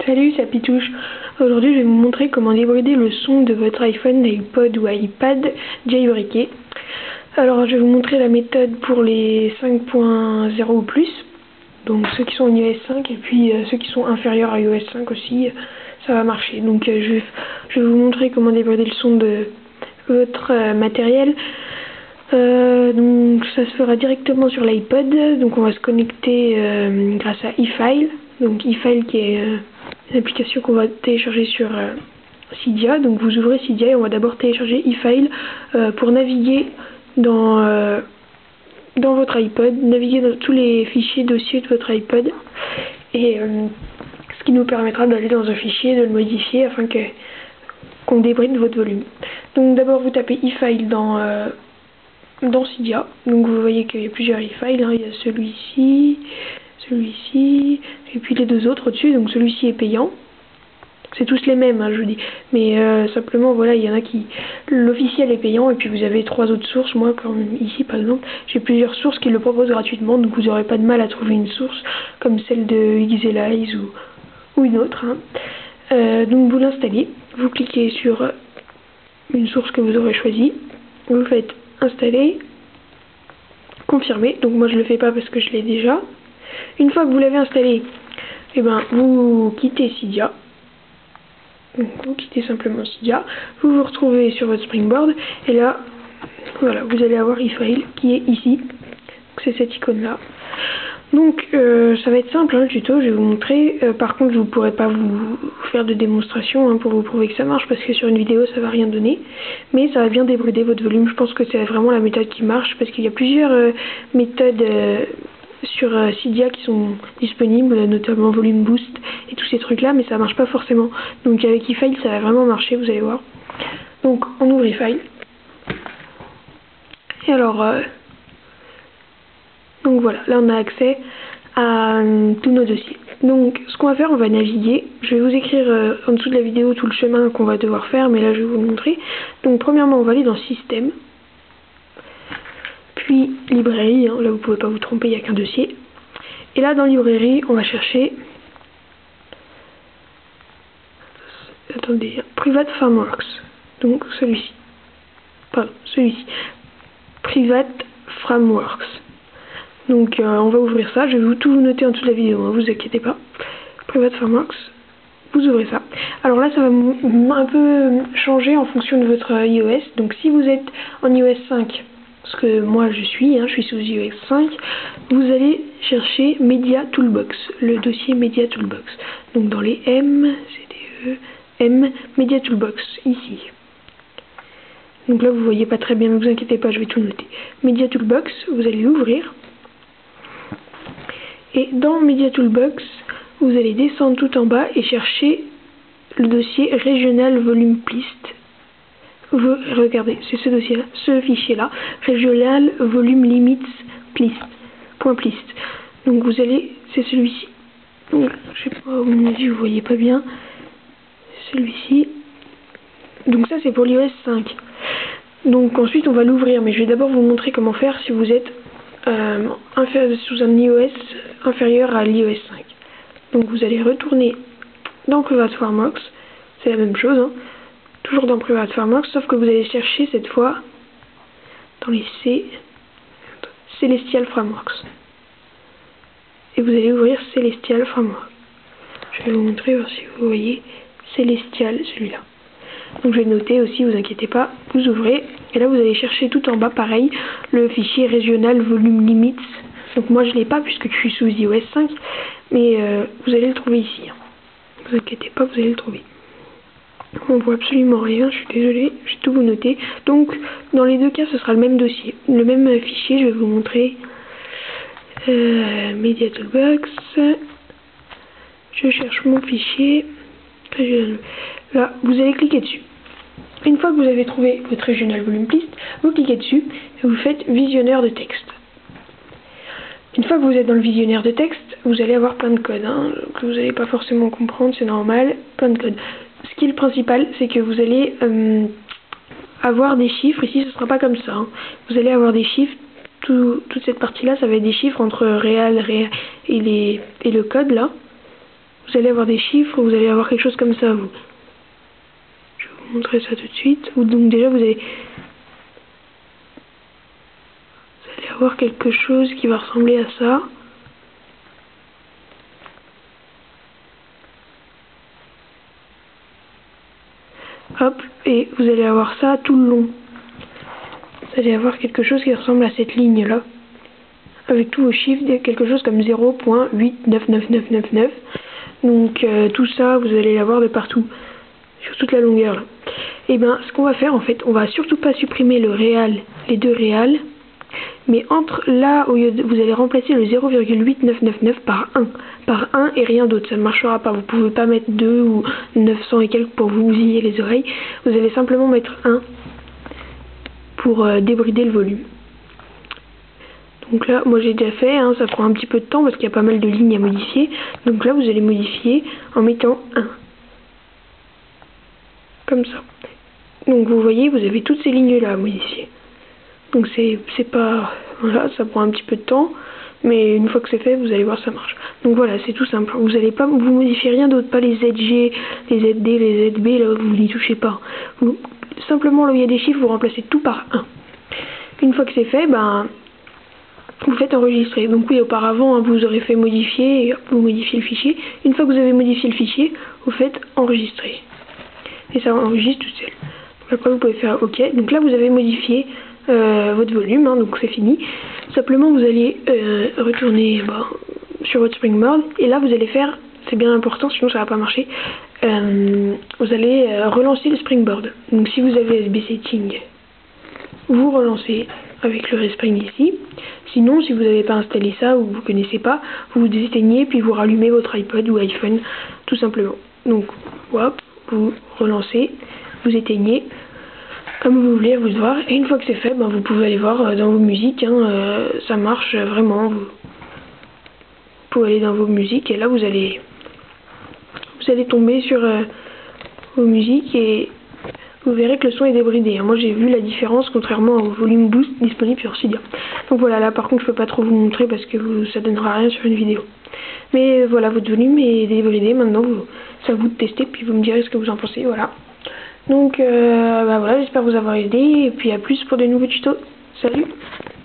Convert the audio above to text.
Salut, c'est Pitouche. Aujourd'hui, je vais vous montrer comment débrider le son de votre iPhone, iPod ou iPad jailbreaké. Alors, je vais vous montrer la méthode pour les 5.0 ou plus, donc ceux qui sont en iOS 5 et puis ceux qui sont inférieurs à iOS 5 aussi, ça va marcher. Donc, je vais vous montrer comment débrider le son de votre matériel. Donc, ça se fera directement sur l'iPod. Donc, on va se connecter grâce à eFile. Donc, eFile qui est une application qu'on va télécharger sur Cydia. Donc vous ouvrez Cydia et on va d'abord télécharger eFile pour naviguer dans votre iPod, naviguer dans tous les fichiers dossiers de votre iPod et ce qui nous permettra d'aller dans un fichier, de le modifier afin qu'on débride votre volume. Donc d'abord vous tapez eFile dans Cydia. Donc vous voyez qu'il y a plusieurs eFiles, hein. Il y a celui-ci, et puis les deux autres au-dessus. Donc celui-ci est payant. C'est tous les mêmes, hein, je vous dis. Mais simplement, voilà, il y en a qui... L'officiel est payant, et puis vous avez 3 autres sources. Moi, comme ici, par exemple, j'ai plusieurs sources qui le proposent gratuitement, donc vous n'aurez pas de mal à trouver une source, comme celle de Xelize ou une autre. Hein. Donc vous l'installez, vous cliquez sur une source que vous aurez choisie, vous faites installer, confirmer. Donc moi, je le fais pas parce que je l'ai déjà. Une fois que vous l'avez installé, eh ben, vous quittez Cydia. Donc, vous quittez simplement Cydia. Vous vous retrouvez sur votre Springboard. Et là, voilà, vous allez avoir eFile qui est ici. C'est cette icône-là. Donc, ça va être simple, hein, le tuto, je vais vous montrer. Par contre, je ne pourrai pas vous faire de démonstration hein, pour vous prouver que ça marche, parce que sur une vidéo, ça va rien donner. Mais ça va bien débrider votre volume. Je pense que c'est vraiment la méthode qui marche, parce qu'il y a plusieurs méthodes... sur Cydia qui sont disponibles, notamment Volume Boost et tous ces trucs là, mais ça marche pas forcément. Donc avec eFile ça va vraiment marcher, vous allez voir. Donc on ouvre eFile. Et alors donc voilà, là on a accès à tous nos dossiers. Donc ce qu'on va faire, on va naviguer. Je vais vous écrire en dessous de la vidéo tout le chemin qu'on va devoir faire, mais là je vais vous le montrer. Donc premièrement on va aller dans Système, puis librairie, hein, là vous pouvez pas vous tromper, il n'y a qu'un dossier. Et là dans librairie, on va chercher, attendez, Private Frameworks, donc celui-ci, Private Frameworks. Donc on va ouvrir ça, je vais tout vous noter en dessous de la vidéo, hein, vous inquiétez pas. Private Frameworks, vous ouvrez ça. Alors là ça va un peu changer en fonction de votre iOS, donc si vous êtes en iOS 5, parce que moi je suis sous iOS 5, vous allez chercher Media Toolbox, le dossier Media Toolbox. Donc dans les Media Toolbox, ici. Donc là vous voyez pas très bien, ne vous inquiétez pas, je vais tout noter. Media Toolbox, vous allez l'ouvrir. Et dans Media Toolbox, vous allez descendre tout en bas et chercher le dossier Regional Volume List. Regardez, c'est ce dossier-là, ce fichier-là, Regional Volume Limits List. .list. Donc vous allez, c'est celui-ci. Je sais pas, à mon avis vous voyez pas bien. Celui-ci. Donc ça c'est pour l'iOS 5. Donc ensuite on va l'ouvrir, mais je vais d'abord vous montrer comment faire si vous êtes sous un iOS inférieur à l'iOS 5. Donc vous allez retourner dans Private Frameworks, c'est la même chose, hein. Toujours dans Private Frameworks, sauf que vous allez chercher cette fois dans les Celestial Frameworks. Et vous allez ouvrir Celestial Framework. Je vais vous montrer si vous voyez Celestial, celui-là. Donc je vais noter aussi, vous inquiétez pas, vous ouvrez. Et là vous allez chercher tout en bas, pareil, le fichier Regional Volume Limits. Donc moi je l'ai pas puisque je suis sous iOS 5, mais vous allez le trouver ici. Ne vous inquiétez pas, vous allez le trouver. On voit absolument rien, je suis désolée, je vais tout vous noter. Donc dans les deux cas ce sera le même dossier, le même fichier. Je vais vous montrer Media Toolbox. Je cherche mon fichier. Là vous allez cliquer dessus. Une fois que vous avez trouvé votre Regional Volume List, vous cliquez dessus et vous faites visionneur de texte. Une fois que vous êtes dans le visionnaire de texte, vous allez avoir plein de codes hein, que vous n'allez pas forcément comprendre, c'est normal, plein de codes. Ce qui est le principal, c'est que vous allez avoir des chiffres. Ici, ce ne sera pas comme ça. Hein. Vous allez avoir des chiffres. Toute cette partie-là, ça va être des chiffres entre réel et le code là. vous allez avoir des chiffres, vous allez avoir quelque chose comme ça, vous. Je vais vous montrer ça tout de suite. Donc déjà, vous allez avoir quelque chose qui va ressembler à ça. Hop, et vous allez avoir ça tout le long. Vous allez avoir quelque chose qui ressemble à cette ligne-là. Avec tous vos chiffres, quelque chose comme 0.899999. Donc tout ça, vous allez l'avoir de partout, sur toute la longueur là. Et ben, ce qu'on va faire en fait, on va surtout pas supprimer le réal, les deux réals, mais entre là, au lieu de, vous allez remplacer le 0,8999 par 1 et rien d'autre, ça ne marchera pas. Vous pouvez pas mettre 2 ou 900 et quelques pour vous bousiller les oreilles. Vous allez simplement mettre 1 pour débrider le volume. Donc là, moi j'ai déjà fait, hein, ça prend un petit peu de temps parce qu'il y a pas mal de lignes à modifier. Donc là, vous allez modifier en mettant 1. Comme ça. Donc vous voyez, vous avez toutes ces lignes-là à modifier. Donc c'est pas... Voilà, ça prend un petit peu de temps. Mais une fois que c'est fait, vous allez voir, ça marche. Donc voilà, c'est tout simple. Vous allez pas vous modifier rien d'autre, pas les ZG, les ZD, les ZB, là vous n'y touchez pas. Simplement là où il y a des chiffres, vous remplacez tout par 1. Une fois que c'est fait, ben... vous faites enregistrer. Donc oui, auparavant, hein, vous aurez fait modifier, et vous modifiez le fichier. Une fois que vous avez modifié le fichier, vous faites enregistrer. Et ça enregistre tout seul. Donc après, vous pouvez faire OK. Donc là, vous avez modifié votre volume, hein, donc c'est fini. Simplement, vous allez retourner sur votre Springboard. Et là, vous allez faire, c'est bien important, sinon ça va pas marcher, vous allez relancer le Springboard. Donc si vous avez SB Setting, vous relancez avec le Respring ici. Sinon, si vous n'avez pas installé ça ou vous ne connaissez pas, vous éteignez puis vous rallumez votre iPod ou iPhone tout simplement. Donc, hop, vous relancez, vous éteignez, comme vous voulez à vous de voir. Et une fois que c'est fait, ben, vous pouvez aller voir dans vos musiques, hein, ça marche vraiment. Vous pouvez aller dans vos musiques et là vous allez tomber sur vos musiques et vous verrez que le son est débridé. Moi j'ai vu la différence contrairement au volume boost disponible sur Cydia. Donc voilà, là par contre je peux pas trop vous montrer parce que ça donnera rien sur une vidéo. Mais voilà, votre volume est débridé. Maintenant c'est à vous de tester puis vous me direz ce que vous en pensez. Voilà. Donc voilà, j'espère vous avoir aidé et puis à plus pour de nouveaux tutos. Salut!